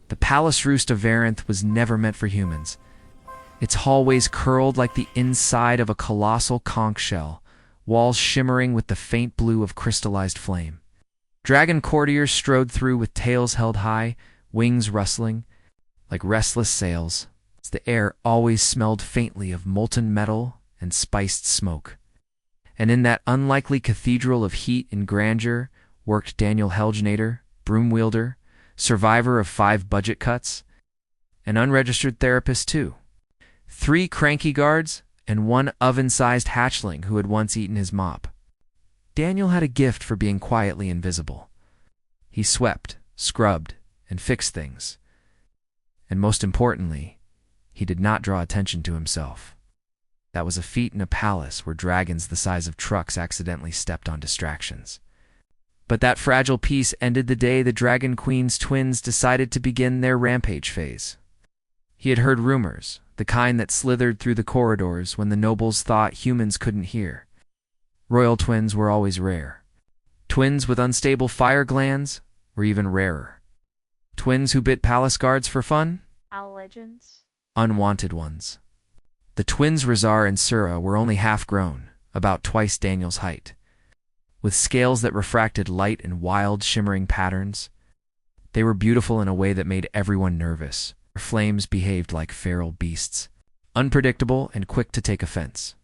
The palace roost of Varanth was never meant for humans. Its hallways curled like the inside of a colossal conch shell, walls shimmering with the faint blue of crystallized flame. Dragon courtiers strode through with tails held high, wings rustling, like restless sails. The air always smelled faintly of molten metal and spiced smoke. And in that unlikely cathedral of heat and grandeur worked Daniel Janitor, broom wielder, survivor of 5 budget cuts, an unregistered therapist too, 3 cranky guards, and 1 oven-sized hatchling who had once eaten his mop. Daniel had a gift for being quietly invisible. He swept, scrubbed, and fixed things. And most importantly, he did not draw attention to himself. That was a feat in a palace where dragons the size of trucks accidentally stepped on distractions. But that fragile peace ended the day the Dragon Queen's twins decided to begin their rampage phase. He had heard rumors, the kind that slithered through the corridors when the nobles thought humans couldn't hear. Royal twins were always rare. Twins with unstable fire glands were even rarer. Twins who bit palace guards for fun? Our legends. Unwanted ones. The twins Razar and Sura were only half grown, about twice Daniel's height. With scales that refracted light in wild, shimmering patterns. They were beautiful in a way that made everyone nervous. Their flames behaved like feral beasts, unpredictable and quick to take offense.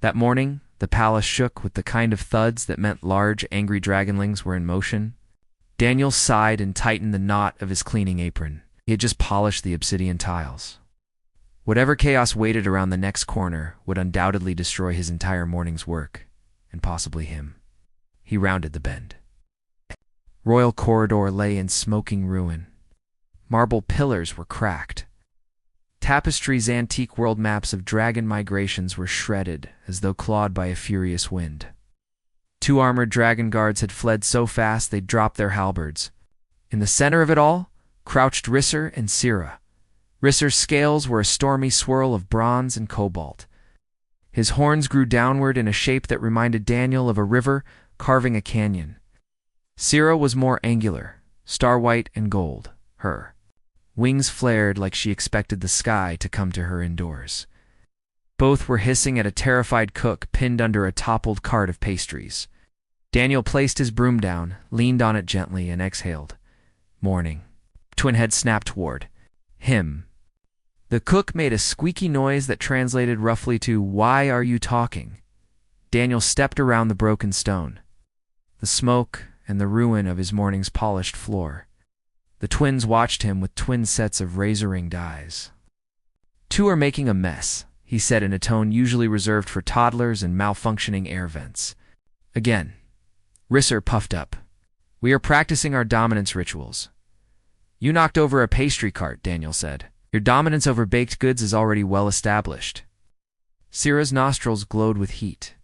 That morning, the palace shook with the kind of thuds that meant large, angry dragonlings were in motion. Daniel sighed and tightened the knot of his cleaning apron. He had just polished the obsidian tiles. Whatever chaos waited around the next corner would undoubtedly destroy his entire morning's work, and possibly him. He rounded the bend. Royal corridor lay in smoking ruin. Marble pillars were cracked. Tapestry's antique world maps of dragon migrations were shredded as though clawed by a furious wind. 2 armored dragon guards had fled so fast they'd dropped their halberds. In the center of it all crouched Risser and Sira. Risser's scales were a stormy swirl of bronze and cobalt. His horns grew downward in a shape that reminded Daniel of a river carving a canyon. Sira was more angular, star-white and gold, her wings flared like she expected the sky to come to her indoors. Both were hissing at a terrified cook pinned under a toppled cart of pastries. Daniel placed his broom down, leaned on it gently, and exhaled. Morning. Twin head snapped toward him. The cook made a squeaky noise that translated roughly to, "Why are you talking?" Daniel stepped around the broken stone, the smoke and the ruin of his morning's polished floor. The twins watched him with twin sets of razor-ringed eyes. "2 are making a mess," he said in a tone usually reserved for toddlers and malfunctioning air vents. Again, Risser puffed up. "We are practicing our dominance rituals." "You knocked over a pastry cart," Daniel said. "Your dominance over baked goods is already well established." Sira's nostrils glowed with heat.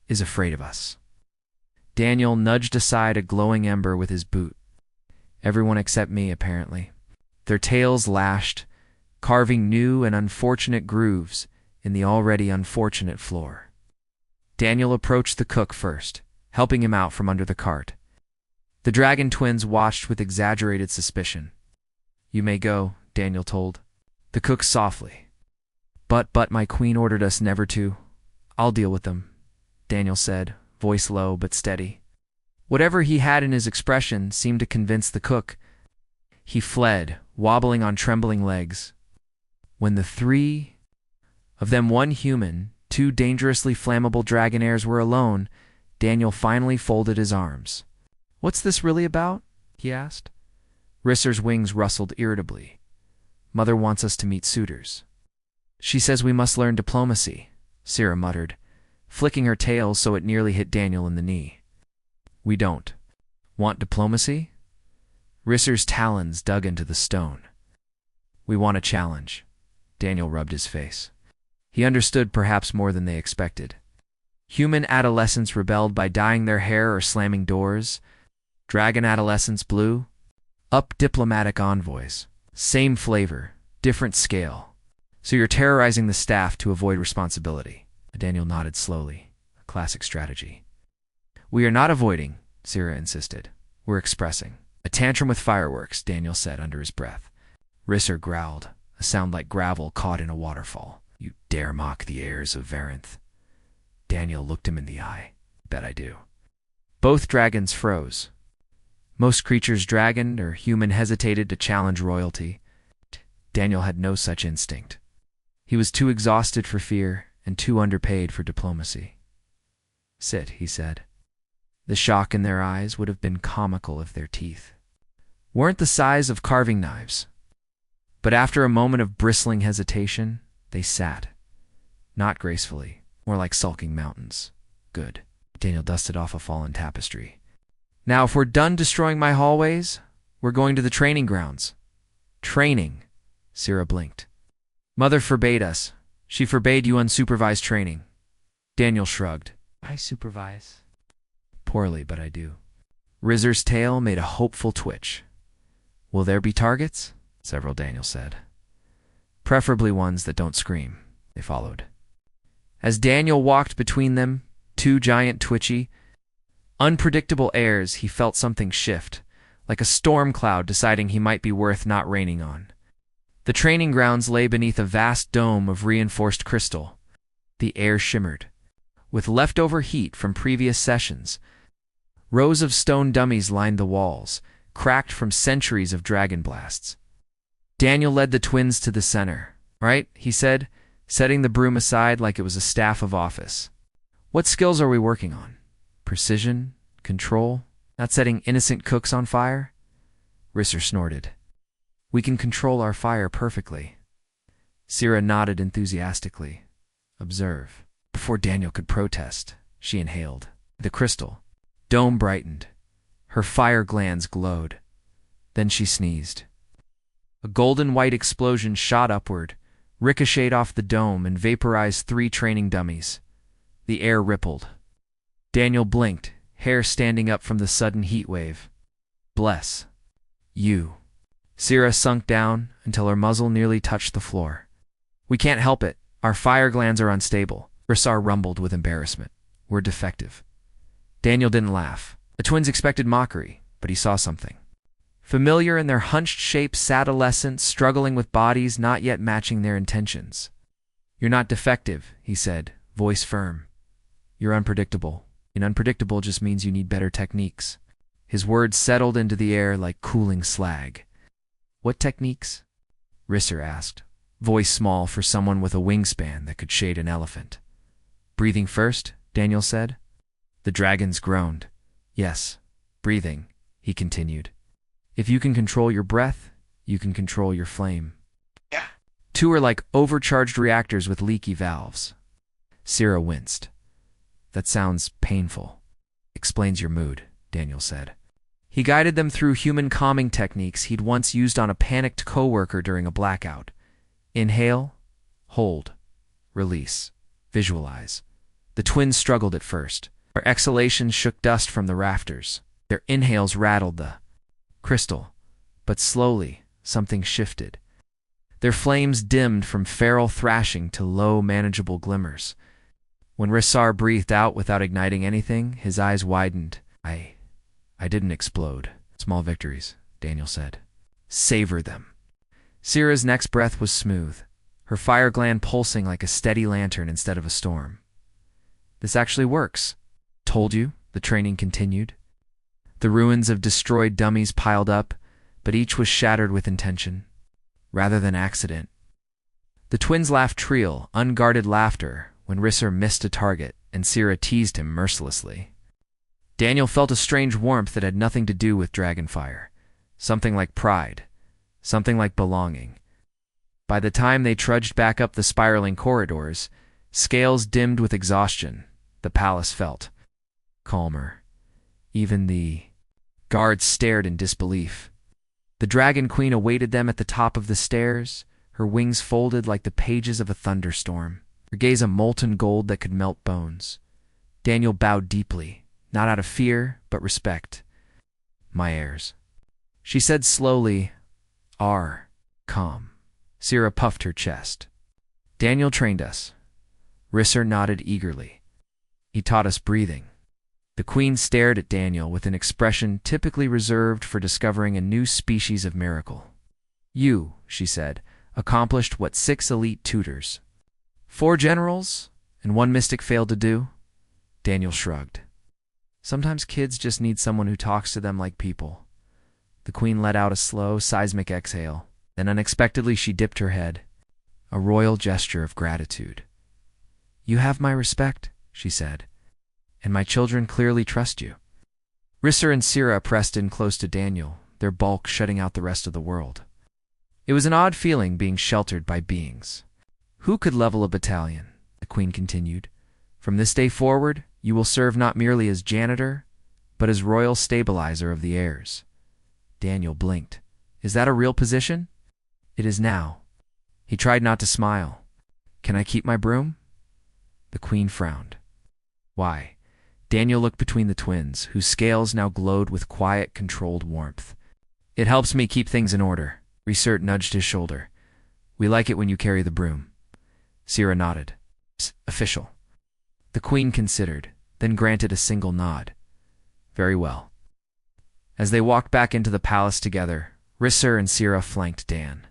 "Is afraid of us." Daniel nudged aside a glowing ember with his boot. "Everyone except me, apparently." Their tails lashed, carving new and unfortunate grooves in the already unfortunate floor. Daniel approached the cook first, helping him out from under the cart. The dragon twins watched with exaggerated suspicion. "You may go," Daniel told the cook softly. But my queen ordered us never to." "I'll deal with them," Daniel said, voice low but steady. Whatever he had in his expression seemed to convince the cook. He fled, wobbling on trembling legs. When the 3 of them, 1 human, 2 dangerously flammable dragonaires, were alone, Daniel finally folded his arms. "What's this really about?" he asked. Risser's wings rustled irritably. "Mother wants us to meet suitors." "She says we must learn diplomacy," Sira muttered, flicking her tail so it nearly hit Daniel in the knee. "We don't want diplomacy?" Risser's talons dug into the stone. "We want a challenge." Daniel rubbed his face. He understood perhaps more than they expected. Human adolescents rebelled by dyeing their hair or slamming doors. Dragon adolescents blew up diplomatic envoys. Same flavor, different scale. "So you're terrorizing the staff to avoid responsibility." Daniel nodded slowly. A classic strategy. "We are not avoiding," Sira insisted. "We're expressing." A tantrum with fireworks, Daniel said under his breath. Risser growled, a sound like gravel caught in a waterfall. You dare mock the heirs of Varenth? Daniel looked him in the eye. Bet I do. Both dragons froze. Most creatures, dragon or human, hesitated to challenge royalty. Daniel had no such instinct. He was too exhausted for fear and too underpaid for diplomacy. Sit, he said. The shock in their eyes would have been comical if their teeth weren't the size of carving knives. But after a moment of bristling hesitation, they sat. Not gracefully, more like sulking mountains. Good. Daniel dusted off a fallen tapestry. Now, if we're done destroying my hallways, we're going to the training grounds. Training, Sira blinked. Mother forbade us. She forbade you unsupervised training. Daniel shrugged. I supervise. Poorly, but I do. Rizzer's tail made a hopeful twitch. Will there be targets? Several, Daniel said. Preferably ones that don't scream. They followed. As Daniel walked between them, two giant twitchy, unpredictable heirs, he felt something shift, like a storm cloud deciding he might be worth not raining on. The training grounds lay beneath a vast dome of reinforced crystal. The air shimmered. With leftover heat from previous sessions, rows of stone dummies lined the walls, cracked from centuries of dragon blasts. Daniel led the twins to the center. Right, he said, setting the broom aside like it was a staff of office. What skills are we working on? Precision? Control? Not setting innocent cooks on fire? Risser snorted. We can control our fire perfectly. Sira nodded enthusiastically. Observe. Before Daniel could protest, she inhaled. The crystal. Dome brightened. Her fire glands glowed. Then she sneezed. A golden-white explosion shot upward, ricocheted off the dome, and vaporized 3 training dummies. The air rippled. Daniel blinked, hair standing up from the sudden heat wave. Bless you. Sira sunk down until her muzzle nearly touched the floor. We can't help it. Our fire glands are unstable. Rissar rumbled with embarrassment. We're defective. Daniel didn't laugh. The twins expected mockery, but he saw something. Familiar in their hunched shapes, adolescents struggling with bodies not yet matching their intentions. You're not defective, he said, voice firm. You're unpredictable. And unpredictable just means you need better techniques. His words settled into the air like cooling slag. What techniques? Risser asked, voice small for someone with a wingspan that could shade an elephant. Breathing first, Daniel said. The dragons groaned. Yes, breathing, he continued. If you can control your breath, you can control your flame. Yeah. 2 are like overcharged reactors with leaky valves. Sira winced. That sounds painful. Explains your mood, Daniel said. He guided them through human calming techniques he'd once used on a panicked coworker during a blackout. Inhale, hold, release, visualize. The twins struggled at first. Their exhalations shook dust from the rafters. Their inhales rattled the crystal. But slowly, something shifted. Their flames dimmed from feral thrashing to low, manageable glimmers. When Rissar breathed out without igniting anything, his eyes widened. I didn't explode. Small victories, Daniel said. Savor them. Sira's next breath was smooth, her fire gland pulsing like a steady lantern instead of a storm. This actually works. Told you, the training continued. The ruins of destroyed dummies piled up, but each was shattered with intention, rather than accident. The twins laughed shrill, unguarded laughter when Risser missed a target and Sira teased him mercilessly. Daniel felt a strange warmth that had nothing to do with dragonfire, something like pride, something like belonging. By the time they trudged back up the spiraling corridors, scales dimmed with exhaustion, the palace felt calmer. Even the guards stared in disbelief. The Dragon Queen awaited them at the top of the stairs, her wings folded like the pages of a thunderstorm, her gaze a molten gold that could melt bones. Daniel bowed deeply, not out of fear, but respect. My heirs. She said slowly, are calm. Sira puffed her chest. Daniel trained us. Risser nodded eagerly. He taught us breathing. The queen stared at Daniel with an expression typically reserved for discovering a new species of miracle. You, she said, accomplished what 6 elite tutors, 4 generals, and 1 mystic failed to do? Daniel shrugged. Sometimes kids just need someone who talks to them like people. The queen let out a slow, seismic exhale. Then unexpectedly she dipped her head, a royal gesture of gratitude. You have my respect, she said, and my children clearly trust you. Risser and Sira pressed in close to Daniel, their bulk shutting out the rest of the world. It was an odd feeling being sheltered by beings. Who could level a battalion? The queen continued. From this day forward, you will serve not merely as janitor, but as royal stabilizer of the heirs. Daniel blinked. Is that a real position? It is now. He tried not to smile. Can I keep my broom? The queen frowned. Why? Daniel looked between the twins, whose scales now glowed with quiet, controlled warmth. It helps me keep things in order. Risser nudged his shoulder. We like it when you carry the broom. Sira nodded. Official. The queen considered, then granted a single nod. Very well. As they walked back into the palace together, Risser and Sira flanked Dan.